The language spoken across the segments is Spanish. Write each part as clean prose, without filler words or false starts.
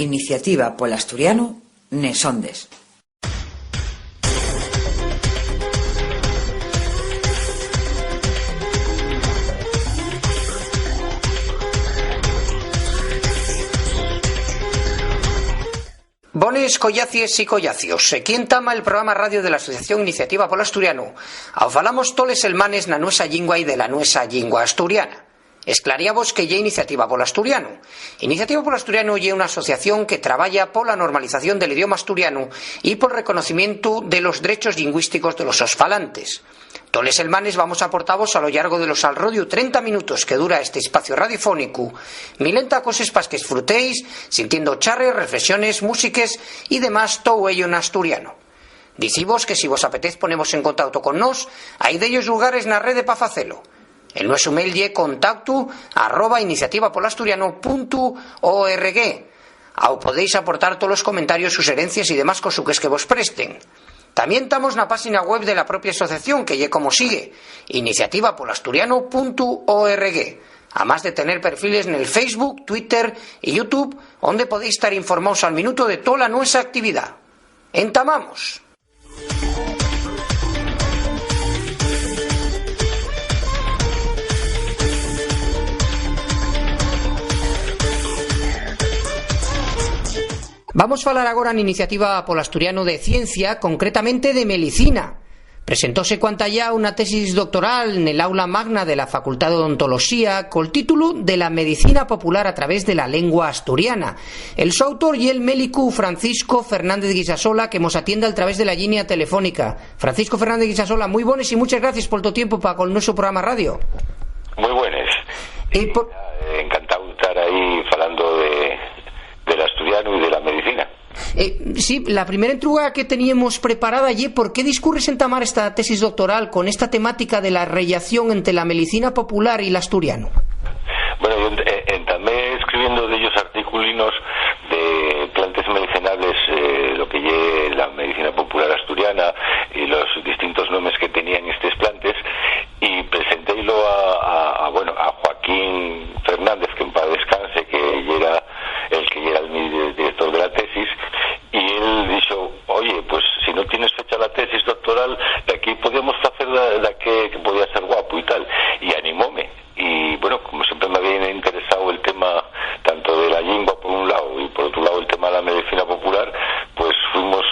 Iniciativa Pol Asturiano, Nesondes. Bones collacies y collacios. Quien tama el programa radio de la Asociación Iniciativa Pol Asturiano. Falamos toles elmanes na nuesa lingua y de la nuesa lingua asturiana. Esclaríamos que lle Iniciativa Pol Asturiano. Iniciativa Pol Asturiano lle una asociación que traballa pola normalización del idioma asturiano y por reconocimiento de los derechos lingüísticos de los osfalantes. Toles elmanes vamos a aportaros a lo largo de los alrodio 30 minutos que dura este espacio radiofónico, milenta cosas pas que disfrutéis, sintiendo charres, reflexiones, músiques y demás todo ello en asturiano. Dicimos que si vos apetez ponemos en contacto con nos, hay de ellos lugares na rede pa facelo. El nuestro mail lle contactu@iniciativapolasturiano.org. Ao podéis aportar todos los comentarios, sugerencias y demás cosuques que vos presten. También estamos na página web de la propia asociación, que lle como sigue, iniciativapolasturiano.org, además de tener perfiles en el Facebook, Twitter y YouTube, donde podéis estar informados al minuto de toda nuestra actividad. ¡Entamamos! Vamos a hablar ahora en Iniciativa Pol Asturiano de ciencia, concretamente de medicina. Presentóse cuanta ya una tesis doctoral en el aula magna de la Facultad de Odontología col título de la medicina popular a través de la lengua asturiana. El su autor y el médico Francisco Fernández Guisasola, que nos atiende a través de la línea telefónica. Francisco Fernández Guisasola, muy buenos y muchas gracias por tu tiempo para con nuestro programa radio. Muy buenas. Encantado de estar ahí hablando del asturiano y de la medicina. Sí, la primera entruga que teníamos preparada allí, ¿por qué discurres entamar esta tesis doctoral con esta temática de la relación entre la medicina popular y el asturiano? Bueno, yo entamé escribiendo de ellos articulinos de plantas medicinales, lo que lle la medicina popular asturiana y los distintos nombres que tenían estas plantas, y presentélo a Joaquín Fernández, que en paz descanse, que era el director de la tesis, y él dijo, oye, pues si no tienes fecha la tesis doctoral, de aquí podíamos hacer la que podía ser guapo y tal, y animóme. Y bueno, como siempre me había interesado el tema tanto de la lengua por un lado y por otro lado el tema de la medicina popular, pues fuimos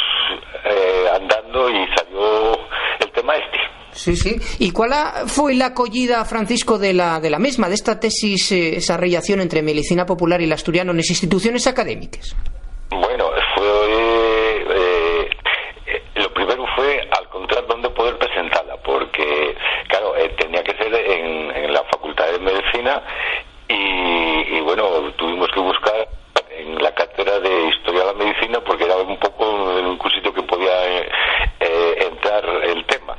andando y salió el tema este. Sí, sí. ¿Y cuál fue la acogida, Francisco, de la misma, de esta tesis, esa relación entre medicina popular y el asturiano en las instituciones académicas? Bueno, lo primero fue al encontrar dónde poder presentarla, porque, claro, tenía que ser en la Facultad de Medicina y bueno, tuvimos que buscar en la cátedra de Historia de la Medicina, porque era un poco el único sitio que podía entrar el tema.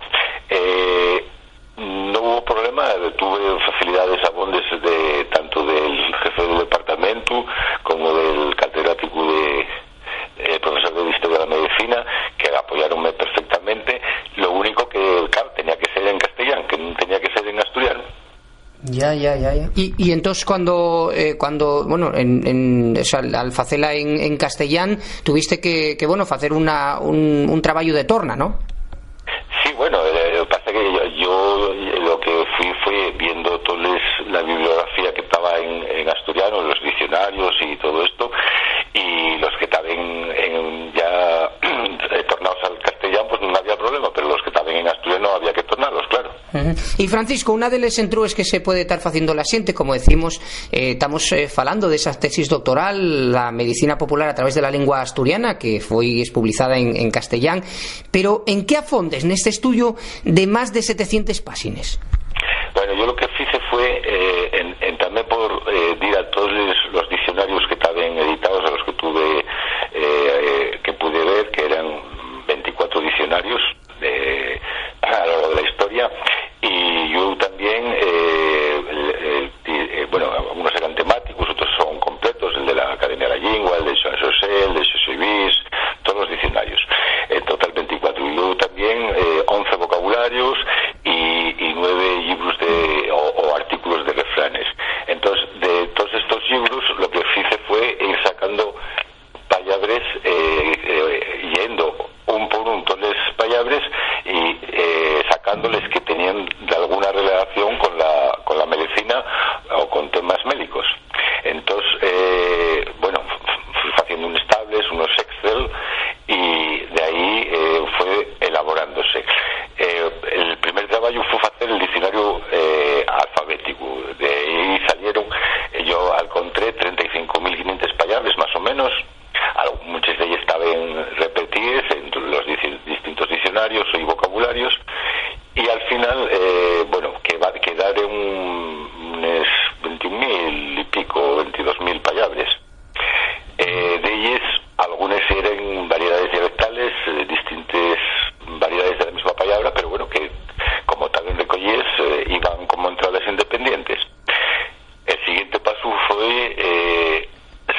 No hubo problema, tuve facilidades abondes tanto del jefe del departamento como del catedrático profesor de Historia de la Medicina, que apoyaronme perfectamente. Lo único que, claro, tenía que ser en castellano, que no tenía que ser en asturiano. Ya. Y entonces cuando bueno, o sea, al hacerla en castellán, tuviste que hacer un trabajo de torna, ¿no? Sí, bueno, lo que pasa es que yo lo que fue viendo toda la bibliografía que estaba en asturiano, los diccionarios y todo esto, y los que estaban ya tornados al castellano, pues no había problema, pero los que estaban en asturiano había que tornarlos, claro. Y Francisco, una de las entrues que se puede estar haciendo la xente, como decimos, estamos falando de esa tesis doctoral, la medicina popular a través de la lengua asturiana, que fue publicada en castellán, pero ¿en qué afondes en este estudio de más de 700 páginas? Bueno, yo lo que hice fue también por ir a todos los diccionarios que estaban editados, a los que que pude ver, que eran 24 diccionarios a lo largo de la historia, y yo también, algunos eran temáticos, otros son completos, el de la Academia de la Lengua, el de Joan José, el de José Luis, todos los diccionarios, en total 24, y luego también 11 vocabularios y 9 libros o artículos de refranes. Entonces, de todos estos libros, lo que hice fue ir sacando menos. Muchas de ellas estaban repetidas en los distintos diccionarios y vocabularios, y al final, que va a quedar en unos 21.000 y pico, 22.000 palabras. De ellas, algunas eran variedades dialectales, distintas variedades de la misma palabra, pero bueno, que como estaban recogidas, iban como entradas independientes. El siguiente paso fue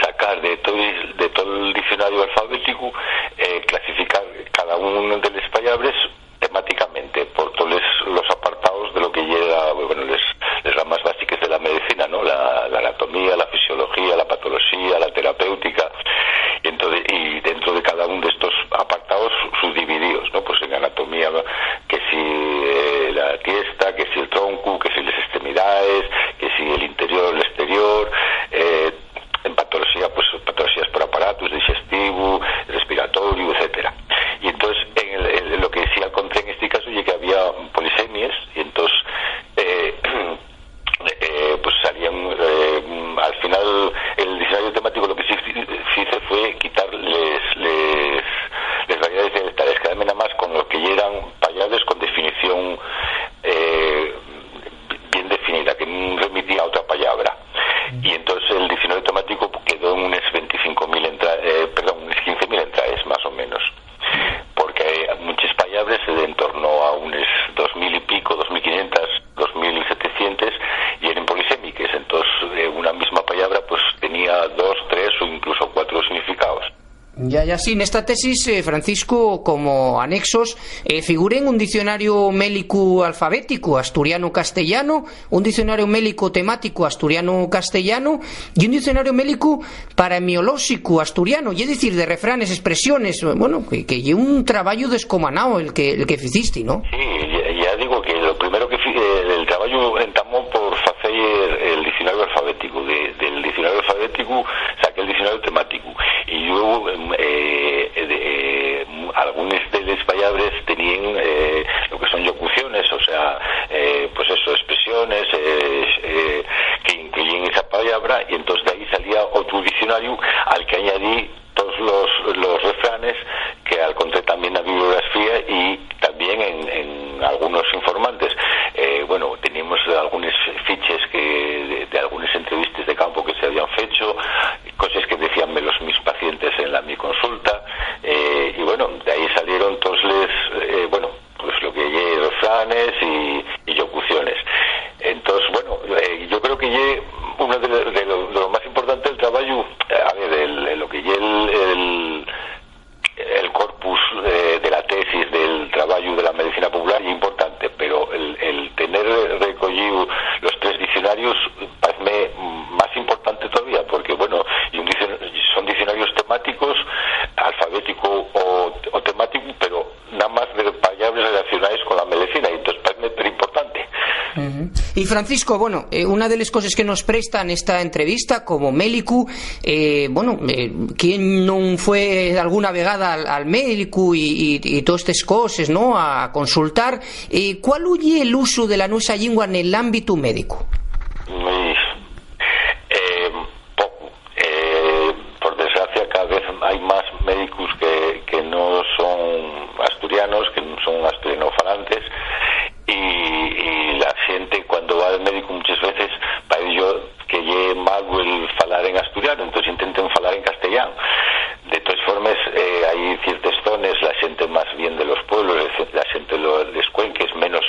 sacar de todo el diccionario alfabético, clasificar cada una de las palabras temáticamente por todos los apartados de lo que llega, las ramas básicas de la medicina, ¿no? La anatomía, la fisiología, la patología, la terapéutica, y dentro de cada uno de estos apartados subdivididos, ¿no? Pues en anatomía, que si la tiesta, que si el tronco, que si las extremidades, que si el interior, el exterior, en patología, pues patologías por aparatos, digestivo, respiratorio, etcétera. Y entonces, en lo que decía al contrario en este caso, ya que había polisemias, y entonces pues salían, al final, el diccionario temático lo que sí hice fue quitar las variedades dialectales, quedarme nada más con lo que ya eran palabras con definición bien definida, que no remitía a otra palabra. Y entonces el diccionario temático quedó en unas 25.000 unas 15.000 entradas más o menos, porque hay muchas palabras en torno a unas 2.000 y pico, 2.500, 2.700, y eran polisémicas. Entonces una misma palabra pues tenía 2, 3 o incluso 4 significados. Ya, sí, en esta tesis, Francisco, como anexos, figuren un diccionario mélico alfabético asturiano-castellano, un diccionario mélico temático asturiano-castellano y un diccionario mélico paremiológico asturiano, y es decir, de refranes, expresiones, que es un trabajo descomanado el que hiciste, ¿no? Sí, ya digo que lo primero que el trabajo entamó por hacer el diccionario alfabético. Del diccionario alfabético saqué el diccionario temático, y luego algunas de las palabras tenían lo que son locuciones, o sea, pues eso, expresiones que incluyen esa palabra, y entonces de ahí salía otro diccionario al que añadí todos los refranes, que al conté también la bibliografía y también en algunos informantes. Teníamos algunas fiches de algunas entrevistas de campo que se habían hecho, cosas que decían mis pacientes en mi consulta, y de ahí salieron todos pues lo que hay refranes y locuciones. Entonces, yo creo que uno de lo más importante del trabajo, lo que el corpus de la tesis del trabajo de la medicina popular es importante, pero el tener recogido los 3 diccionarios parece más importante todavía, porque son diccionarios temáticos, alfabético o temático, pero nada más de palabras relacionadas con la medicina, y entonces parece muy importante. Y Francisco, una de las cosas que nos prestan esta entrevista como médico, ¿quién no fue alguna vegada al médico y todas estas cosas, ¿no?, a consultar? ¿Cuál huye el uso de la nuestra lengua en el ámbito médico? Poco. Por desgracia, cada vez hay más médicos que no son asturianos, que no son asturianofalantes, y la gente cuando va al médico muchas veces para ello que lle malo el falar en asturiano, entonces intenten falar en castellano. De todas formas, hay ciertas zonas, la gente más bien de los pueblos, la gente de las cuenques, menos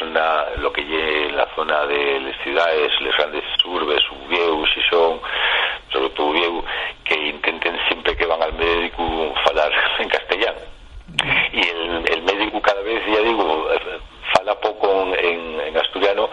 lo que lle en la zona de las ciudades, las grandes urbes, Uvieu, Xixón, sobre todo Uvieu, que intenten siempre que van al médico falar en castellano. Y el médico cada vez, ya digo, fala poco en asturiano,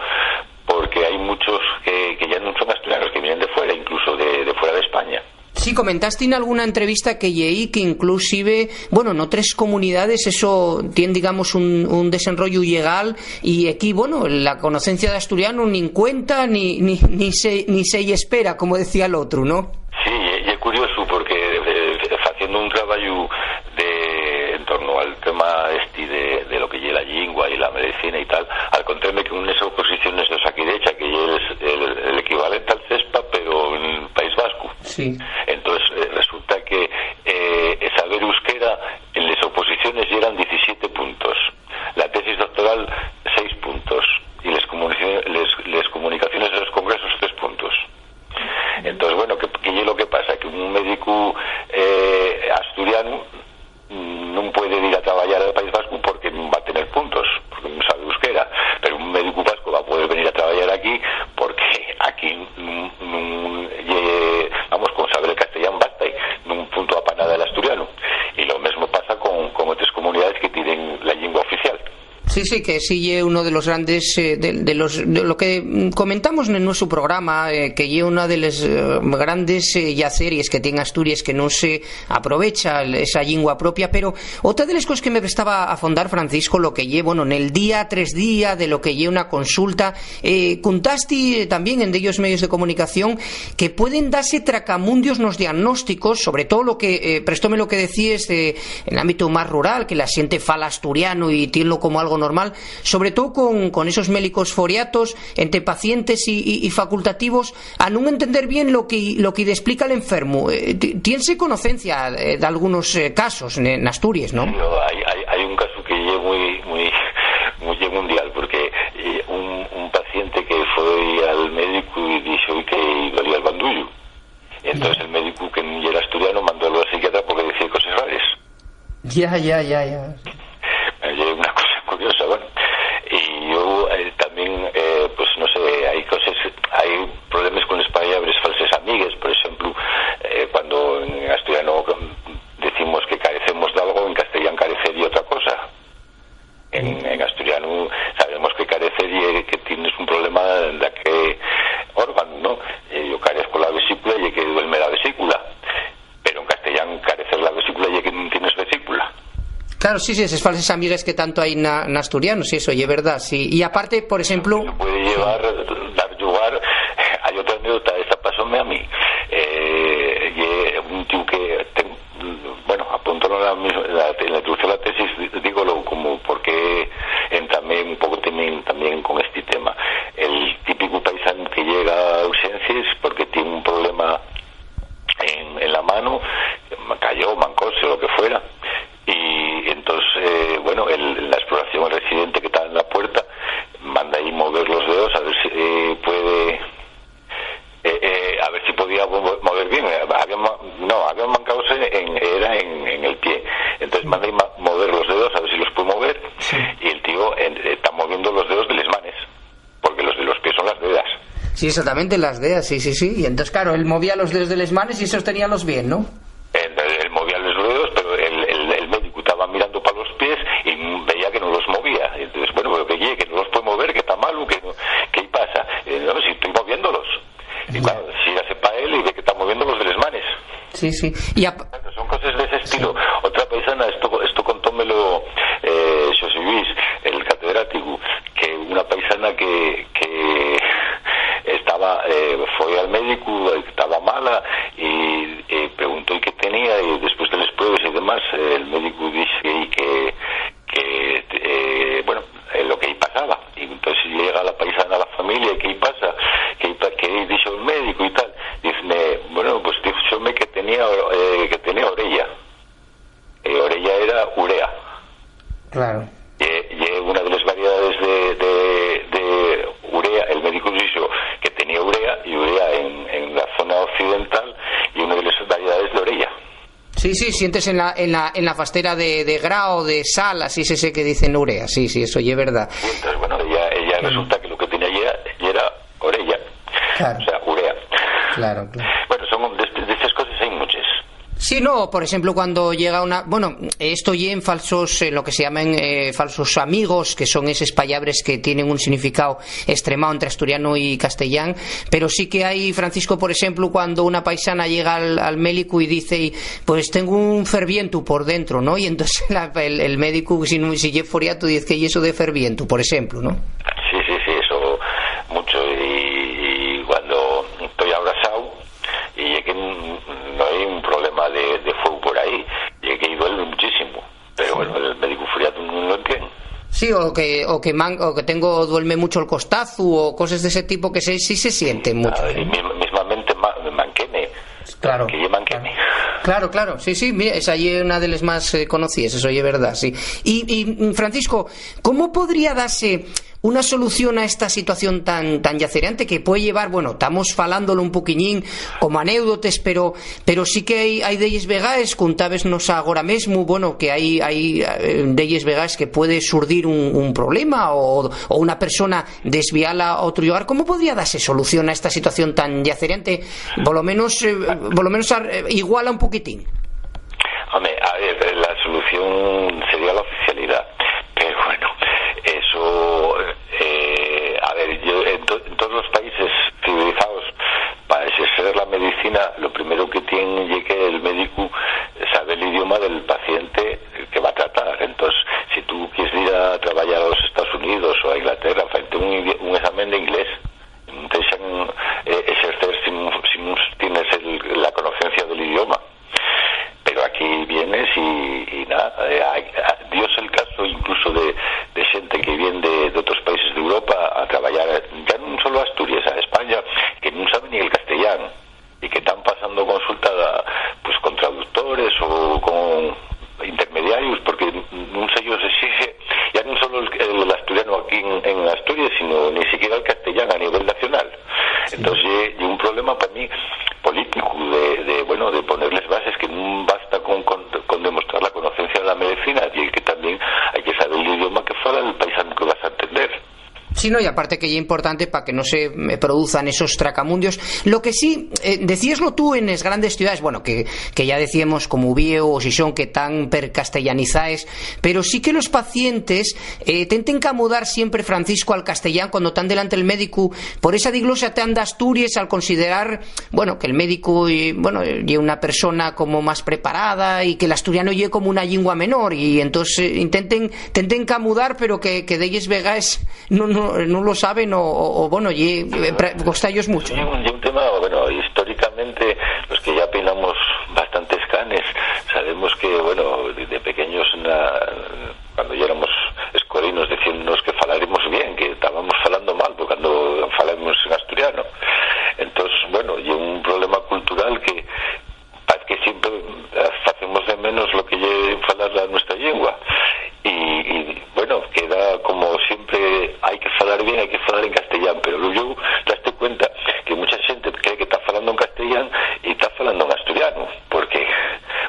porque hay muchos que ya no son asturianos, que vienen de fuera, incluso de fuera de España. Sí, comentaste en alguna entrevista que lleí que inclusive, en otras comunidades eso tiene, digamos, un desarrollo legal, y aquí, la conocencia de asturiano ni en cuenta ni se espera, como decía el otro, ¿no? Sí, y es curioso porque haciendo un trabajo en torno al tema de lo que lleva la lengua y la medicina y tal, al contrario que unas oposiciones de Osakidecha, que es el equivalente al CESPA, pero en País Vasco. Sí. Entonces resulta que Sí, que sí es uno de los grandes de lo que comentamos en nuestro programa, que es una de las grandes yaceries que tiene Asturias, que no se aprovecha esa lengua propia. Pero otra de las cosas que me prestaba a fondar, Francisco, lo que lle, bueno, en el día 3 días de lo que lle una consulta, contaste también en de ellos medios de comunicación que pueden darse tracamundios los diagnósticos, sobre todo lo que prestóme lo que decías en el ámbito más rural, que la gente fala asturiano y tiene como algo normal, sobre todo con esos médicos foriatos entre pacientes y facultativos, a no entender bien lo que explica el enfermo. Tiene conocencia de algunos casos en Asturias, ¿no? Hay un caso que es muy mundial, porque un paciente que fue al médico y dijo que dolía el bandullo. Entonces el médico, que no era asturiano, mandó al psiquiatra porque decía cosas raras. Ya. Hay una cosa curiosa, bueno. Y yo también, pues no sé, hay problemas con las palabras falsas amigas. Por ejemplo, cuando en asturiano decimos que carecemos de algo, en castellano carecer de otra cosa. En asturiano sabemos que carecer y que tienes un problema de que órgano, ¿no? Yo carezco la vesícula y que duerme la vesícula. Pero en castellano carecer la vesícula y que no tienes vesícula. Claro, sí, esas falsas amigas que tanto hay en asturiano, sí, eso, y es verdad, sí. Y aparte, por ejemplo... Puede dar lugar, hay otra anécdota, esta pasóme a mí. Un tío que, apunto en la introducción de la tesis, dígolo como porque entrame un poco también con este tema. El típico paisano que llega a urgencias porque tiene un problema en la mano, cayó, mancóse, lo que fuera. Y entonces, la exploración, el residente que está en la puerta, manda ahí mover los dedos a ver si puede, a ver si podía mover bien. Había mancado era en el pie. Entonces manda ahí mover los dedos a ver si los puede mover. Sí. Y el tío está moviendo los dedos de las manos, porque los de los pies son las dedas. Sí, exactamente, las dedas, sí. Y entonces, claro, él movía los dedos de las manos y sosteníalos bien, ¿no? Él movía los dedos, pero el médico estaba mirando para los pies y veía que no los movía. Entonces, pero que no los puede mover, que está malo, ¿qué pasa? No, si estoy moviéndolos. Y claro, si hace para él y ve que está moviendo los de las manos. Sí. Son cosas de ese estilo. Sí. Otra paisana, esto contómelo José Luis, el catedrático, que una paisana que estaba, fue al médico, estaba mala y preguntó qué tenía, y después de las pruebas y demás, el médico dice que lo que ahí pasaba. Y entonces llega la paisana a la familia, ¿qué pasa? ¿Qué dijo el médico y tal? Dice, pues díjome que tenía orella. Orella era urea. Claro. Y una de las variedades de urea, el médico dijo que tenía urea, y urea en la zona occidental, y una de las variedades de orella. Sí, sientes en la fastera de grao, de sal, así se sé que dicen urea, sí, eso es verdad. Y entonces, ella resulta que lo que tenía era orella, claro. O sea, urea. Claro. Bueno, son de estas cosas hay muchas. Sí, no, por ejemplo, cuando llega esto ya en falsos, lo que se llaman falsos amigos, que son esos palabras que tienen un significado extremado entre asturiano y castellano, pero sí que hay, Francisco, por ejemplo, cuando una paisana llega al médico y dice, pues tengo un ferviento por dentro, ¿no? Y entonces el médico, si es foriato, dice que hay eso de ferviento, por ejemplo, ¿no? Sí, eso mucho, y cuando estoy abrazado, y es que no hay un problema de fuego por ahí, y es que duele muchísimo, pero bueno, el médico furiato no lo entiende. Sí, o que duerme mucho el costazo, o cosas de ese tipo que sí se sienten mucho. Y mismamente manqueme. Claro. Que manqueme. Claro, sí, mira, esa es una de las más conocidas, eso es verdad, sí. Y Francisco, ¿cómo podría darse una solución a esta situación tan yacerante que puede llevar, estamos falándolo un poquillín como anécdotas, pero sí que hay deyes vegaes, contábesnos agora mesmo, que hay deyes vegaes que puede surdir un problema o una persona desviarla a otro lugar. ¿Cómo podría darse solución a esta situación tan yacerante? Por lo menos iguala un poquitín. Hombre, a ver, la solución sería la oficialidad, pero bueno, Dios el caso incluso de xente que viene de outros países de Europa a traballar ya non solo a Asturias, a España, que non saben ni el castellán e que están pasando consulta pues con traductores ou con intermediarios, porque non se ellos exige ya non solo el asturiano aquí en Asturias, sino ni siquiera el castellano a nivel nacional. Entonces hay un problema para mí político de ponerles bases que non basta con demostrar la conocencia de la medicina, y que también hay que saber el idioma que fala el paisano que vas a entender. Sí, no, y aparte que ya es importante para que no se produzcan esos tracamundios. Lo que sí, decíaslo tú en las grandes ciudades, bueno, que ya decíamos como Ubieu o Xixón que tan percastellanizaes, pero sí que los pacientes tenten camudar siempre, Francisco, al castellán cuando están delante del médico, por esa diglosia tan de Asturias, al considerar, bueno, que el médico, bueno, es una persona como más preparada y que el asturiano es como una lengua menor, y entonces intenten camudar, pero que de ellos vegáis no lo saben o bueno, costa ellos mucho. Y un tema, bueno, históricamente los que ya peinamos bastantes canes sabemos que, bueno, de pequeños cuando ya éramos escorinos decíamos que falaremos bien, que estábamos falando mal cuando falamos en asturiano. Entonces, bueno, y un problema cultural que siempre hacemos de menos lo que es falar nuestra lengua. Y bueno, queda como siempre, hay que falar bien, hay que falar en castellano, pero yo daste cuenta que mucha gente cree que está falando en castellano y está falando en asturiano, porque,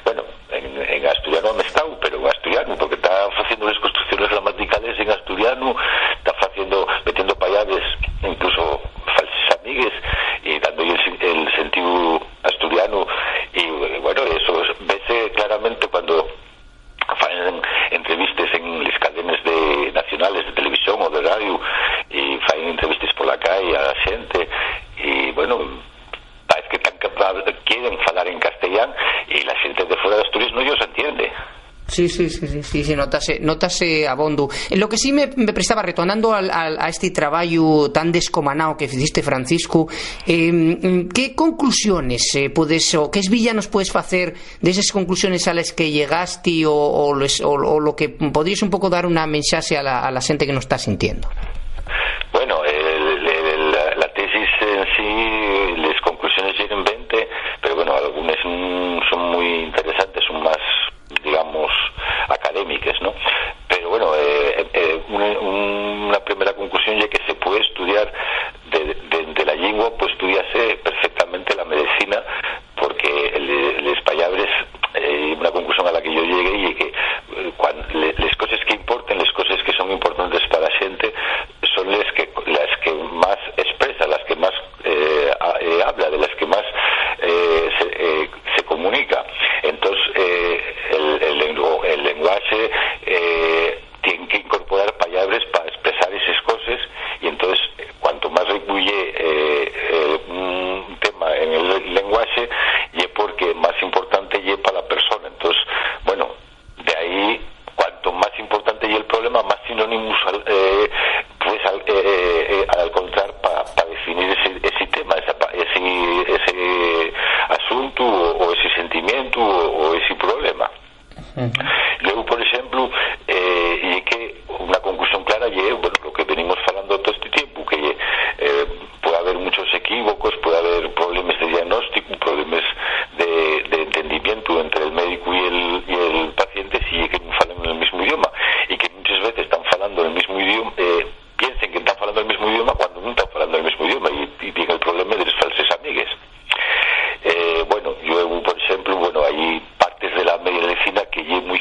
bueno, en asturiano me estado, pero en asturiano, porque está haciendo las construcciones gramaticales en asturiano, está metiendo payaves, incluso falsas amigues, y dando el sentido asturiano, y bueno, eso vese claramente cuando fan entrevistas en las cadenas nacionales de televisión o de radio, y fan entrevistas por la calle a la gente, y bueno, parece que quieren falar en castellano y la gente de fuera de Asturias no ellos entiende. Sí, notase abondo. Lo que sí me prestaba, retornando a este trabajo tan descomanado que hiciste, Francisco, ¿qué conclusiones puedes, o qué villanos puedes hacer de esas conclusiones a las que llegaste, o lo que podrías un poco dar una mensaje a la gente que nos está sintiendo? Bueno, la tesis en sí, las conclusiones llegan 20, pero bueno, algunas son muy interesantes, son más, digamos, académicas, ¿no? Pero bueno, una primera conclusión es que se puede estudiar de la lengua, pues estudiarse perfectamente la medicina, porque los payabres, una conclusión a la que yo llegué, y que las cosas que importan, las cosas que son importantes para la gente, son las que más expresa, las que más habla, de las que más se comunica. Entonces, el lenguaje tiene que incorporar palabras para expresar esas cosas, y entonces cuanto más recuye un tema en el lenguaje, y porque más importante es para la persona. Entonces, bueno, de ahí, cuanto más importante es el problema, más sinónimos puedes encontrar para definir ese tema, ese asunto, o ese sentimiento, o ese problema. Luego, por ejemplo, y que una conclusión clara es, bueno, lo que venimos hablando todo este tiempo, que puede haber muchos equívocos, puede haber problemas de diagnóstico, problemas de entendimiento entre el médico y el paciente, si que no hablan en el mismo idioma, y que muchas veces están hablando el mismo idioma, piensen que están hablando el mismo idioma cuando no están hablando el mismo idioma, y llega el problema de las falsas amigues. Bueno, yo, por ejemplo, bueno, hay partes de la medicina que es muy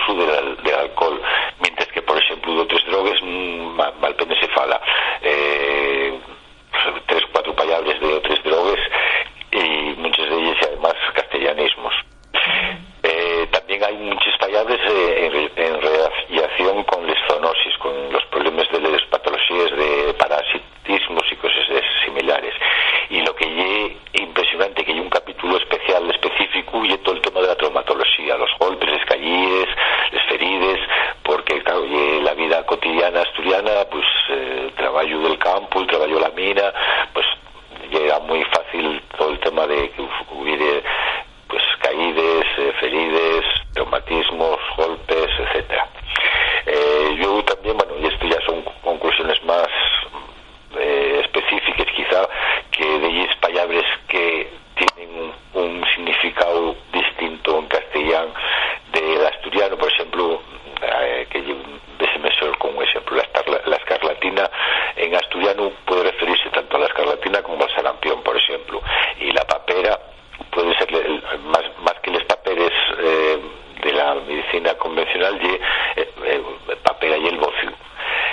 uso del alcohol, mientras que, por exemplo, de outras drogas malpena se fala. 3-4 palabras de outras drogas y muchas de ellas además castellanismos. También hay muchas palabras en relación con las zoonosis, con los problemas de las patologías de parasitismos y cosas similares. Y lo que es impresionante, que hay un capítulo específico y todo el tema de la traumatología, los golpes, las callíes, las ferides, porque claro, la vida cotidiana asturiana, pues el trabajo del campo, el trabajo de la mina, pues era muy fácil todo el tema de que hubiera pues caídas, ferides, traumatismos, golpes, etcétera. Yo también, bueno, y esto ya son conclusiones más específicas quizá, que de ellas palabras que tienen un significado distinto en castellano del asturiano, por ejemplo, que ese mejor como ejemplo, la escarlatina en asturiano puede referirse tanto a la escarlatina como al sarampión, por ejemplo, y la papera puede ser más que los papeles de la medicina convencional, papera y el bocio.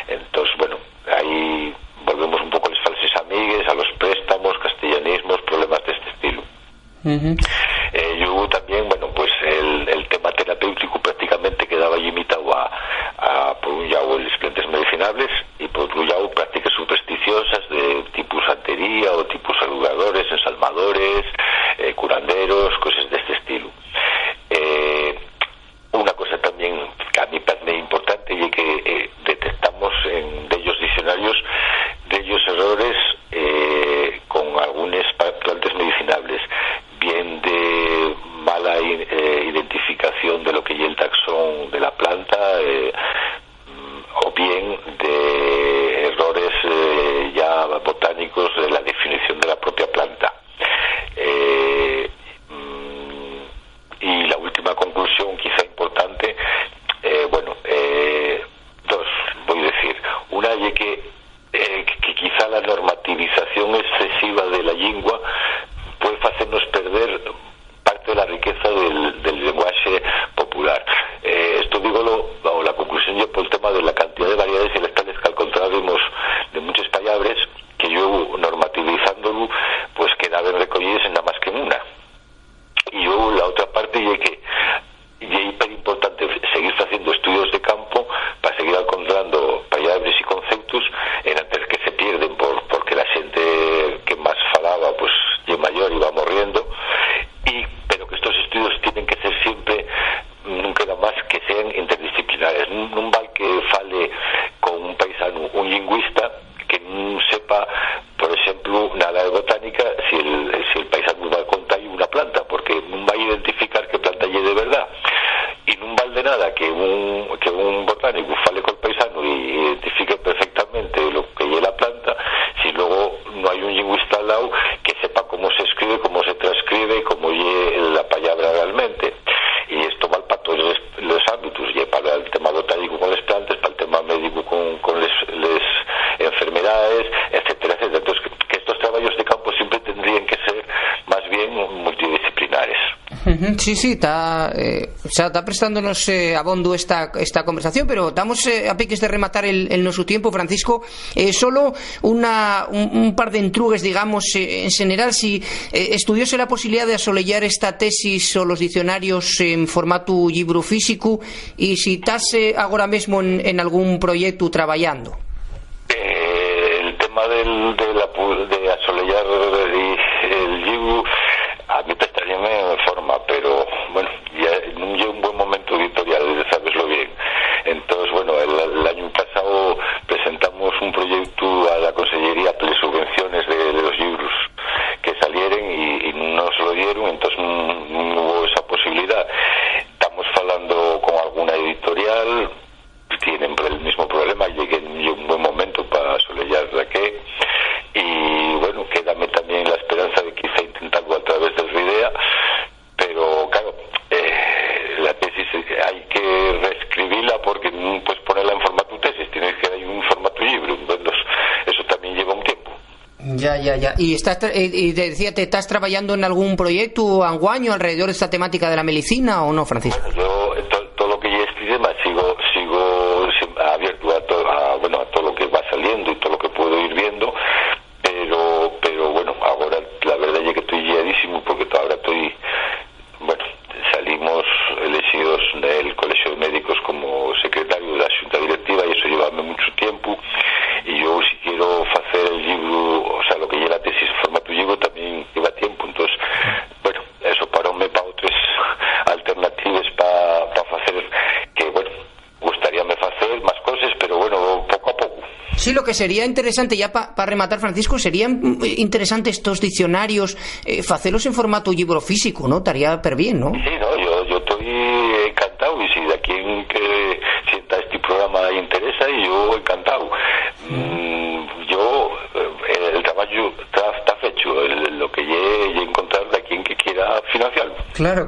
Entonces, bueno, ahí volvemos un poco a las falsas amigues, a los préstamos, castellanismos, problemas de este estilo. Yo también, bueno, pues el tema terapéutico prácticamente quedaba limitado a por un lado las plantas medicinales y por otro lado prácticas supersticiosas de tipo santería o tipo saludadores, ensalmadores, curanderos, cosas de este estilo. Una cosa también que a mí parece importante y que detectamos de ellos diccionarios, de ellos errores con algunas plantas medicinales, bien de mala identificación de lo que es el taxón de la planta, o bien de errores ya botánicos de la definición de la propia planta. Y la última conclusión, quizá importante, dos, voy a decir. Una es que quizá la normativización excesiva de la lengua puede hacernos perder parte de la riqueza del lenguaje popular. Esto la conclusión yo por el tema de la cantidad de variedades celestales que al contrario vemos de muchas palabras que yo normativizándolo pues quedaban recogidas en nada más que en una. Y yo la otra parte es que es hiper importante seguir haciendo estudios de campo para seguir encontrando palabras y conceptos en antes que se pierden porque la gente que más falaba pues es mayor y va morriendo, pero que estos estudios tienen que ser siempre, nunca nada más que sean interdisciplinares. No vale que fale con un paisano, un lingüista que no sepa, por ejemplo, nada de botánica si el paisano va a contar una planta, porque no va a identificar qué planta hay de verdad. Y no vale de nada que un botánico fale con el paisano y identifique perfectamente lo que es la planta, si luego no hay un lingüista al lado que sepa cómo se escribe, cómo se transcribe, cómo es la palabra realmente. Y esto vale para todos los ámbitos, y para el tema botánico con las plantas, para el tema médico con las enfermedades, etcétera, etcétera. Entonces, que estos trabajos de campo siempre tendrían que ser más bien multidisciplinares. Sí, está prestándonos abondo esta conversación, pero estamos a piques de rematar el nuestro tiempo, Francisco. Solo un par de entrugues, digamos, en general, si estudióse la posibilidad de asolellar esta tesis o los diccionarios en formato libro físico, y si estás ahora mismo en algún proyecto trabajando. El tema de asolellar el libro a mí prestaríame en forma, pero bueno, ya no llevo un buen momento editorial, sabeslo bien. Entonces, bueno, el año pasado presentamos un proyecto a la Consellería para las subvenciones de los libros que salieron y no se lo dieron, entonces no hubo esa posibilidad. Estamos hablando con alguna editorial, tienen el mismo problema, llegué en un buen momento para solear de qué, y bueno, quédame también la esperanza de quizá intentarlo a través del RIDEA, pero claro, la tesis hay que reescribirla porque no puedes ponerla en formato tesis, tienes que ir en un formato libro, entonces eso también lleva un tiempo. Ya. Y decía, ¿te estás trabajando en algún proyecto anguaño alrededor de esta temática de la medicina o no, Francisco? Bueno, yo todo lo que yo estoy problema, sigo abierto a todo lo que va saliendo y todo lo que puedo ir viendo, pero bueno, ahora la verdad es que estoy guiadísimo porque ahora salimos elegidos del Colegio de Médicos como secretario de la Junta Directiva y eso lleva mucho tiempo, y yo si quiero hacer el libro, o sea, lo que lleva la tesis en formato libro también lleva tiempo, entonces bueno, eso paróme para otras alternativas para hacer, que bueno, gustaríame hacer más cosas, pero bueno, poco a poco. Sí, lo que sería interesante, ya para rematar, Francisco, serían interesantes estos diccionarios, hacerlos en formato libro físico, ¿no? Estaría per bien, ¿no? Sí, no, yo estoy encantado, y si de quien que sienta este programa interesa, y yo encantado. El trabajo está hecho, lo que llegue encontrar de quien que quiera financiarlo. Claro.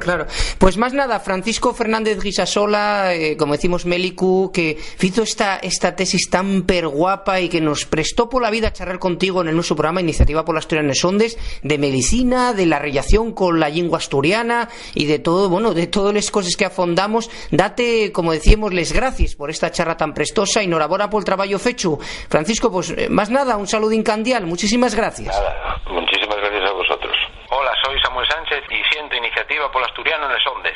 Pues más nada, Francisco Fernández Guisasola, como decimos Mélicu, que hizo esta tesis tan perguapa y que nos prestó por la vida a charlar contigo en el nuestro programa Iniciativa por l'Asturiano Sondes, de medicina, de la relación con la lengua asturiana y de todo, bueno, de todas las cosas que afondamos. Date, como decíamos, les gracias por esta charla tan prestosa y enhorabuena por el trabajo fecho. Francisco, pues más nada, un saludo incandial, muchísimas gracias. Nada, muchísimas gracias a vosotros. Hola, soy Samuel Sánchez y siento Iniciativa por l'Asturiano en el Sondes.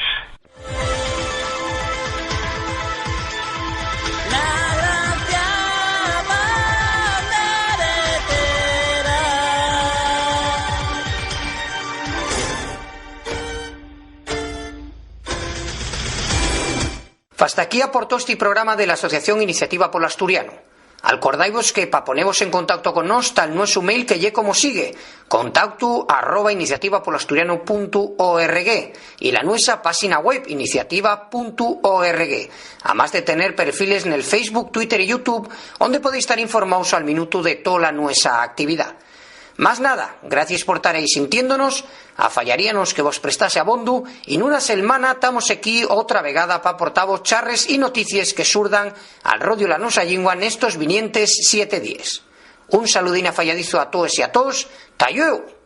Hasta aquí aportó este programa de la Asociación Iniciativa por l'Asturiano. Acordaivos que pa ponevos en contacto con nos tal nuestro mail que lle como sigue: contacto@iniciativapolasturiano.org, y la nuestra página web iniciativa.org, además de tener perfiles en el Facebook, Twitter y YouTube, donde podéis estar informados al minuto de toda la nuestra actividad. Más nada, gracias por estar ahí sintiéndonos, afallaríanos que vos prestase abondo, y en una semana estamos aquí otra vegada para aportaros charres y noticias que surdan al rodio la nosa lingua en estos vinientes 7 días. Un saludín afalladizo a todos y a todos, ¡ta llueu!